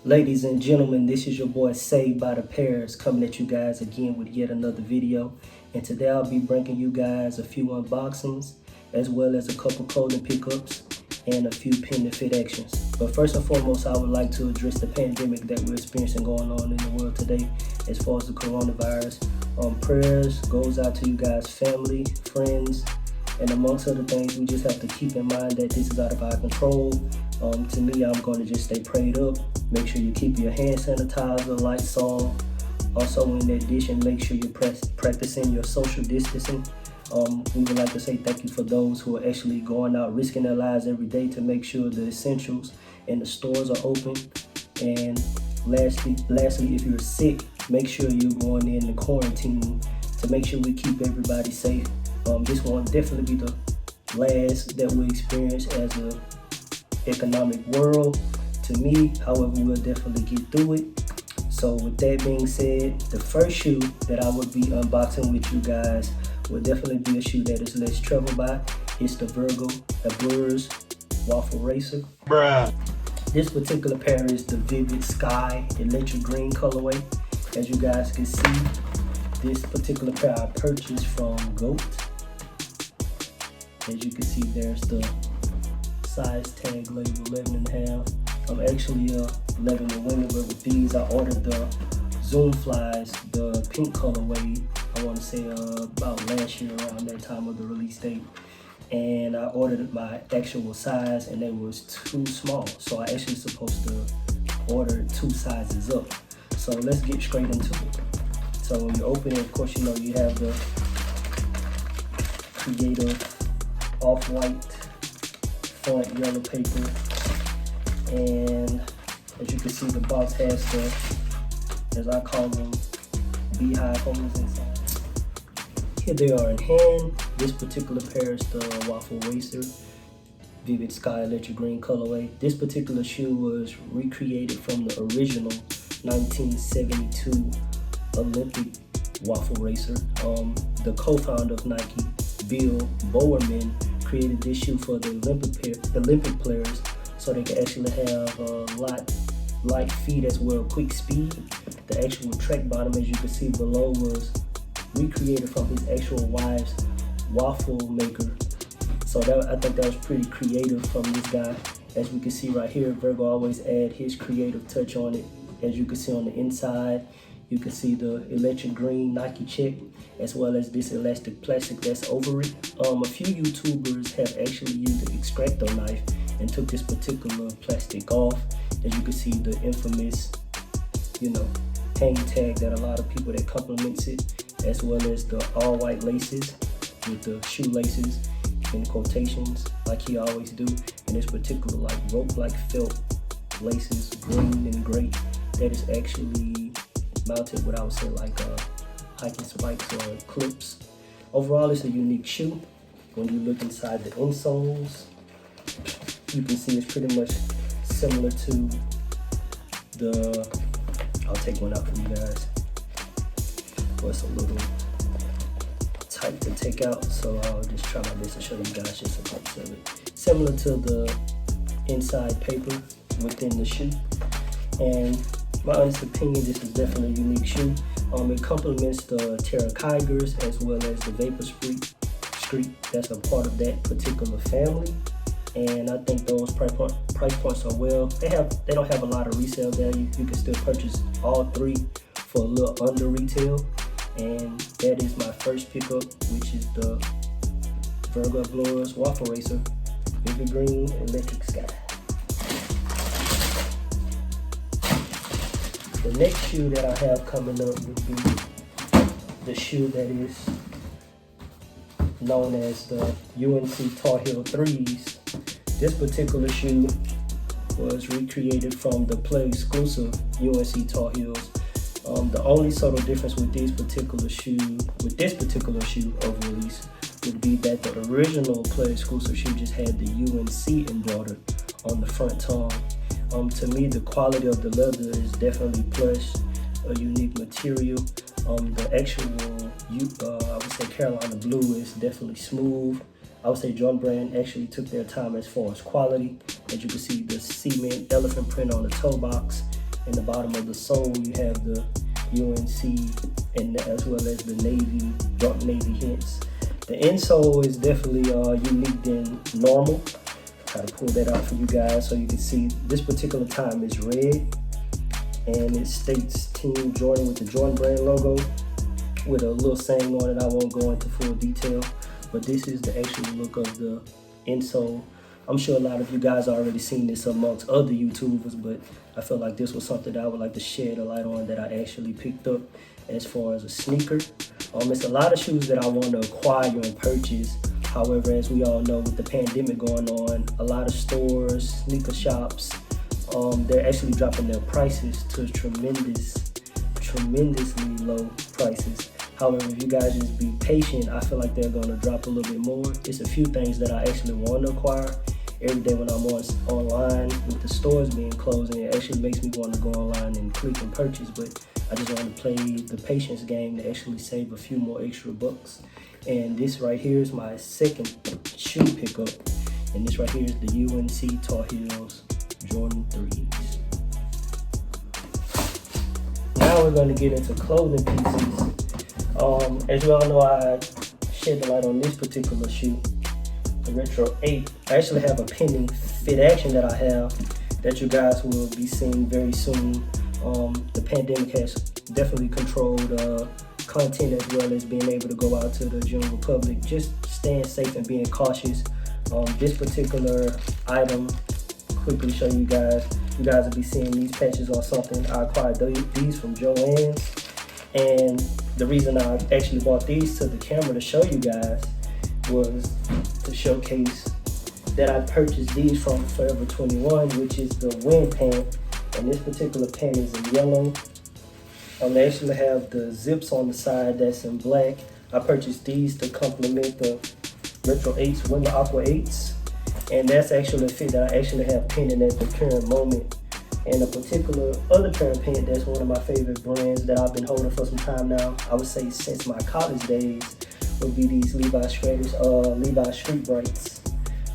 Ladies and gentlemen, this is your boy Saved by the Pairs coming at you guys again with yet another video. And today I'll be bringing you guys a few unboxings as well as a couple clothing pickups and a few pin and fit actions. But first and foremost, I would like to address the pandemic that we're experiencing going on in the world today as far as the coronavirus. Prayers goes out to you guys, family, friends, and amongst other things, we just have to keep in mind that this is out of our control. To me, I'm going to just stay prayed up. Make sure you keep your hand sanitizer, lights on. Also, in addition, make sure you're practicing your social distancing. We would like to say thank you for those who are actually going out, risking their lives every day to make sure the essentials and the stores are open. And lastly, if you're sick, make sure you're going in the quarantine to make sure we keep everybody safe. This won't definitely be the last that we experience as a economic world. To me, however, we'll definitely get through it. So with that being said, the first shoe that I would be unboxing with you guys will definitely be a shoe that is less traveled by. It's the Virgil Abloh Waffle Racer. Bruh. This particular pair is the Vivid Sky Electric Green colorway. As you guys can see, this particular pair I purchased from GOAT. As you can see, there's the size tag label 11.5. I'm actually 11 in women, but with these I ordered the Zoom Flies, the pink colorway. I want to say about last year around that time of the release date, and I ordered my actual size, and it was too small. So I actually supposed to order 2 sizes up. So let's get straight into it. So when you open it, of course, you know you have the creative off-white font yellow paper, and as you can see, the box has the, as I call them, beehive holes inside. Here they are in hand. This particular pair is the Waffle Racer Vivid Sky Electric Green colorway. This particular shoe was recreated from the original 1972 Olympic Waffle Racer. The co-founder of Nike, Bill Bowerman, created this shoe for the Olympic players so they can actually have light feet as well, quick speed. The actual track bottom, as you can see below, was recreated from his actual wife's waffle maker. So I think that was pretty creative from this guy. As we can see right here, Virgil always add his creative touch on it. As you can see on the inside, you can see the electric green Nike check, as well as this elastic plastic that's over it. A few YouTubers have actually used an X-Acto knife and took this particular plastic off. As you can see, the infamous, hang tag that a lot of people that complements it, as well as the all white laces with the shoelaces in quotations like he always do, and this particular like rope-like felt laces, green and gray, that is actually mounted with, I would say, like hiking spikes or clips. Overall, it's a unique shoe. When you look inside the insoles, you can see it's pretty much similar to the, I'll take one out for you guys. Well, it's a little tight to take out, so I'll just try my best to show you guys just a glimpse of it. Similar to the inside paper within the shoe. And my honest opinion, this is definitely a unique shoe. It complements the Terra Kygers as well as the Vapor Street that's a part of that particular family. And I think those price points are well. They don't have a lot of resale value. You can still purchase all 3 for a little under retail. And that is my first pickup, which is the Virgil Abloh Waffle Racer Vivid Green Electric Sky. The next shoe that I have coming up would be the shoe that is known as the UNC Tar Heel 3s. This particular shoe was recreated from the play exclusive UNC Tar Heels. The only subtle difference with this particular shoe of release would be that the original play exclusive shoe just had the UNC embroidered on the front tongue. To me, the quality of the leather is definitely plush, a unique material. The actual, I would say Carolina Blue is definitely smooth. I would say Jordan Brand actually took their time as far as quality. As you can see, the cement elephant print on the toe box In the bottom of the sole, you have the UNC and as well as the Navy, dark Navy hints. The insole is definitely unique than normal. Try to pull that out for you guys so you can see this particular time is red and it states Team Jordan with the Jordan brand logo with a little saying on it. I won't go into full detail, but this is the actual look of the insole. I'm sure a lot of you guys already seen this amongst other YouTubers, but I feel like this was something that I would like to shed a light on that I actually picked up as far as a sneaker. It's a lot of shoes that I want to acquire and purchase. However, as we all know, with the pandemic going on, a lot of stores, sneaker shops, they're actually dropping their prices to tremendously low prices. However, if you guys just be patient, I feel like they're going to drop a little bit more. It's a few things that I actually want to acquire. Every day when I'm online with the stores being closed, and it actually makes me want to go online and click and purchase, but I just want to play the patience game to actually save a few more extra bucks. And this right here is my second shoe pickup, and this right here is the UNC Tar Heels Jordan 3s. Now we're going to get into clothing pieces. As you all know, I shed the light on this particular shoe, the Retro 8. I actually have a pending fit action that I have that you guys will be seeing very soon. The pandemic has definitely controlled content as well as being able to go out to the general public, just staying safe and being cautious. This particular item, quickly show you guys will be seeing these patches on something. I acquired these from Joann's, and the reason I actually bought these to the camera to show you guys was to showcase that I purchased these from Forever 21, which is the wind pant, and this particular pant is in yellow. They actually have the zips on the side that's in black. I purchased these to complement the Retro 8s, Winter Aqua 8s, and that's actually a fit that I actually have pending at the current moment. And a particular other pair of pants that's one of my favorite brands that I've been holding for some time now, I would say since my college days, would be these Levi Street Brights.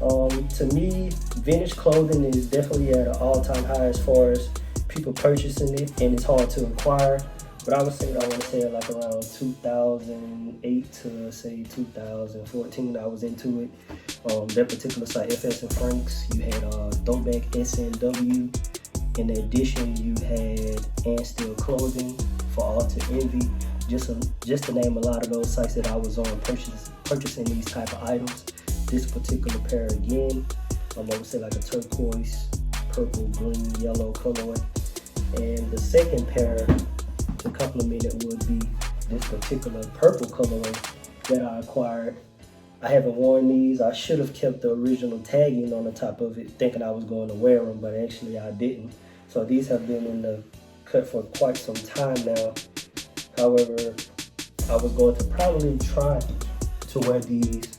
To me, vintage clothing is definitely at an all-time high as far as people purchasing it, and it's hard to acquire. But I would say that I want to say like around 2008 to say 2014, I was into it. That particular site, FS and Franks, you had Throwback SNW. In addition, you had And Still Clothing, For All to Envy. Just to name a lot of those sites that I was on purchasing these type of items. This particular pair again, I would say like a turquoise, purple, green, yellow colorway. And the second pair to complement it would be this particular purple colorway that I acquired. I haven't worn these. I should have kept the original tagging on the top of it, thinking I was going to wear them, but actually I didn't. So these have been in the cut for quite some time now. However, I was going to probably try to wear these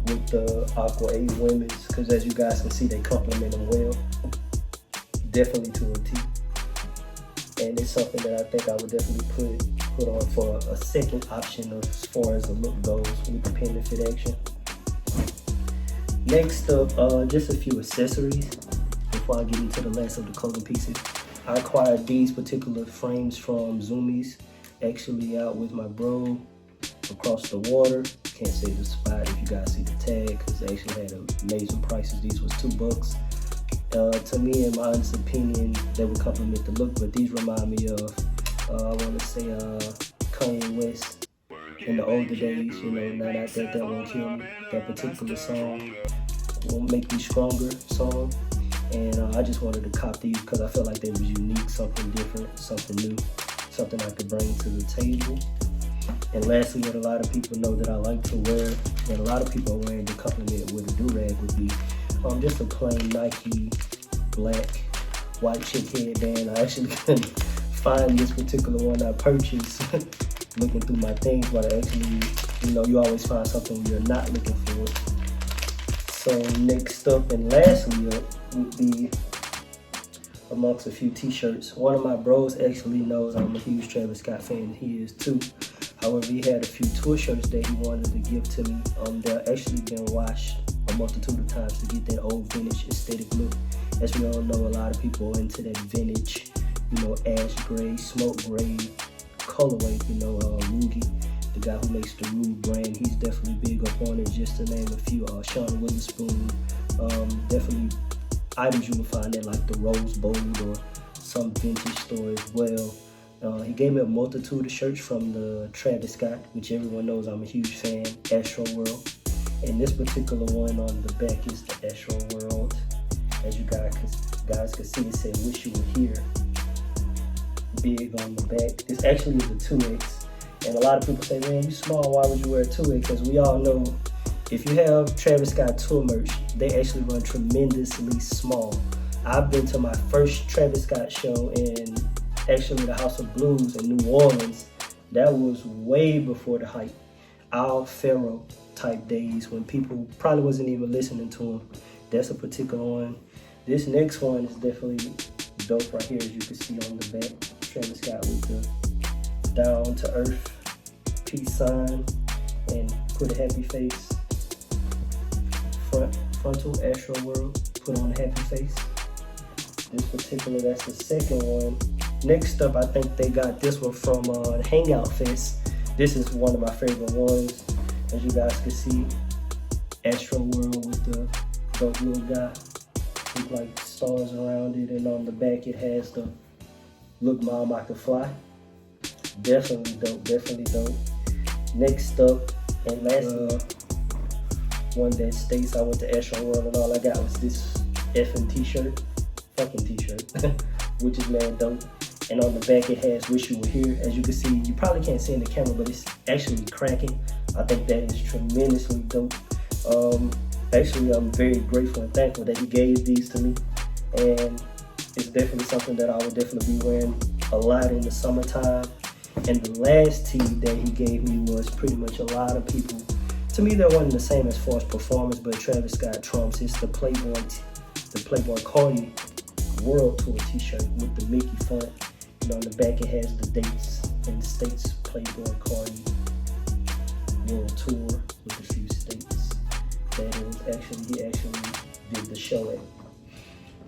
with the Aqua 8 women's, because as you guys can see, they complement them well. Definitely to a T. And it's something that I think I would definitely put on for a second option as far as the look goes with the pendant fit action. Next up, just a few accessories before I get into the last of the clothing pieces. I acquired these particular frames from Zoomies, actually out with my bro across the water. Can't say the spot if you guys see the tag, because they actually had amazing prices. These was $2. To me, in my honest opinion, they would complement the look, but these remind me of, I want to say, Kanye West in the older days. You know, Not Out That Won't Kill Me. That particular song, Won't Make Me Stronger song. And I just wanted to cop these because I felt like they was unique, something different, something new, something I could bring to the table. And lastly, what a lot of people know that I like to wear, and a lot of people are wearing to complement with a do-rag, would be just a plain Nike black white chick headband. I actually couldn't find this particular one I purchased looking through my things, but I actually, you always find something when you're not looking for it. So next up and lastly up would be amongst a few t-shirts. One of my bros actually knows I'm a huge Travis Scott fan. He is too. However, he had a few tour shirts that he wanted to give to me. They're actually been washed a multitude of times to get that old vintage aesthetic look. As we all know, a lot of people are into that vintage, ash gray, smoke gray colorway. Rudy, the guy who makes the Rude brand, he's definitely big up on it, just to name a few. Sean Witherspoon, definitely items you will find at like the Rose Bowl or some vintage store as well. He gave me a multitude of shirts from the Travis Scott, which everyone knows I'm a huge fan, Astro World. And this particular one on the back is the Astro World. As you guys can see, it said "Wish You Were Here" big on the back. This actually is a 2X. And a lot of people say, man, you small, why would you wear a 2X? As we all know, if you have Travis Scott tour merch, they actually run tremendously small. I've been to my first Travis Scott show in actually the House of Blues in New Orleans. That was way before the hype. Al Pharaoh type days when people probably wasn't even listening to him. That's a particular one. This next one is definitely dope right here, as you can see on the back. Travis Scott with the down to earth peace sign and put a happy face. Frontal Astro World, put on a happy face. This particular, that's the second one. Next up, I think they got this one from Hangout Fest. This is one of my favorite ones. As you guys can see, Astro World with the dope little guy with like stars around it, and on the back it has the "Look Mom, I Can Fly." Definitely dope, definitely dope. Next up, and lastly, one that states I went to Astro World and all I got was this effing t-shirt, which is mad dope. And on the back it has "Wish You Were Here." As you can see, you probably can't see in the camera, but it's actually cracking. I think that is tremendously dope. Actually, I'm very grateful and thankful that he gave these to me, and it's definitely something that I would definitely be wearing a lot in the summertime. And the last tee that he gave me was pretty much a lot of people. To me, that wasn't the same as far as performance, but Travis Scott trumps. It's the Playboy Cardi World Tour t-shirt with the Mickey font. And on the back it has the dates and the states Playboy Cardi World Tour with a few states that he actually did the show at.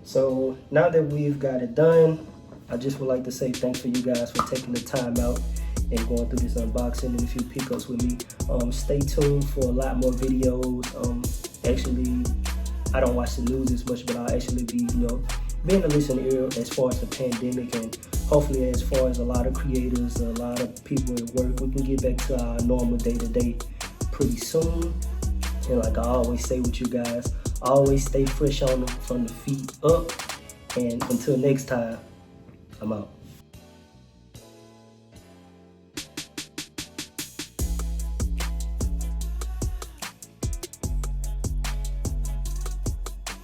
So now that we've got it done, I just would like to say thanks for you guys for taking the time out and going through this unboxing and a few pickups with me. Stay tuned for a lot more videos. Actually, I don't watch the news as much, but I'll actually be, being a listening ear as far as the pandemic, and hopefully as far as a lot of creators, a lot of people at work, we can get back to our normal day-to-day pretty soon. And like I always say with you guys, always stay fresh on them from the feet up. And until next time, I'm out.